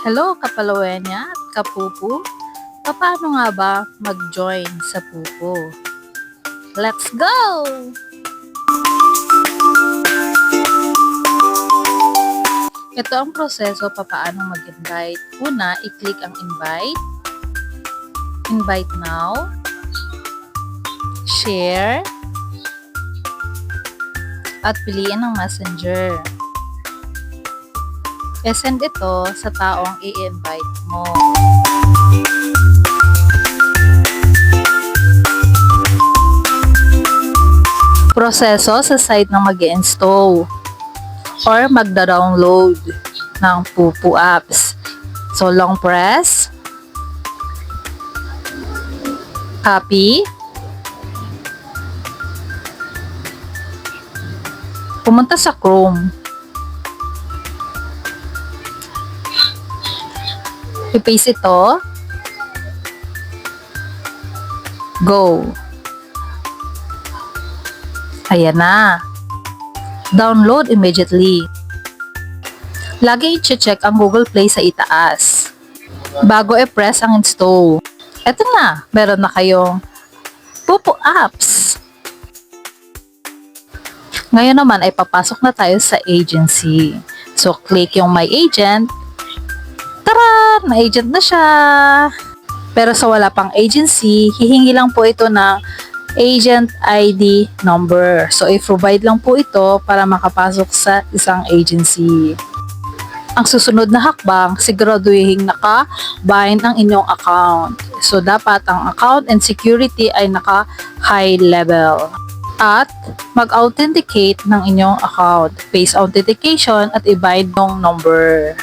Hello Kapalawenya at Kapupu! Paano nga ba mag-join sa Pupu? Let's go! Ito ang proseso paano mag-invite. Una, i-click ang invite. Invite now. Share. At piliin ang messenger. I-send ito sa taong i-invite mo. Proseso sa site ng mag-install or magda-download ng Pupu apps. So, long press, copy, pumunta sa Chrome, i-paste ito, go. Ayan na. Download immediately. Lagi i-check ang Google Play sa itaas bago i-press ang install. Eto na, meron na kayong Pupu apps. Ngayon naman ay papasok na tayo sa agency. So, click yung My Agent. Tara! May agent na siya. Pero sa wala pang agency, hihingi lang po ito ng agent ID number. So, i-provide lang po ito para makapasok sa isang agency. Ang susunod na hakbang, siguraduhin naka-bind ang inyong account. So, dapat ang account and security ay naka-high level. At mag-authenticate ng inyong account. Face authentication at i-bind ng number.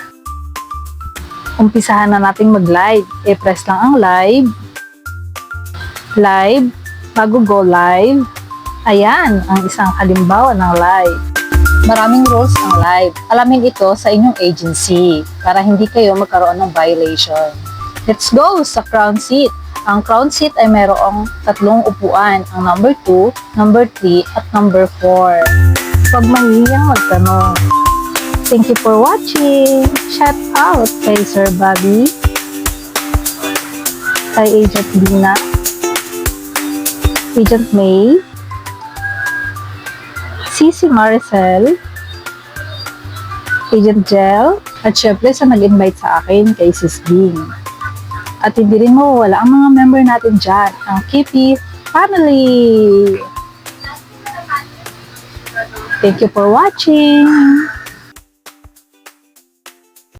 Umpisahan na nating mag-live. I-press lang ang live. Live. Bago go live. Ayan, ang isang halimbawa ng live. Maraming rules ang live. Alamin ito sa inyong agency para hindi kayo magkaroon ng violation. Let's go sa crown seat. Ang crown seat ay mayroong 3 upuan. Ang number 2, number 3, at number 4. Huwag mahihiyang magtanong. Thank you for watching. Shout out kay Sir Bobby, kay Agent Dina, Agent May, Cici Maricel, Agent Jel, at syempre sa nag-invite sa akin kay Sis Ding. At hindi rin mawawala ang mga member natin dyan, ang Kipi family. Thank you for watching.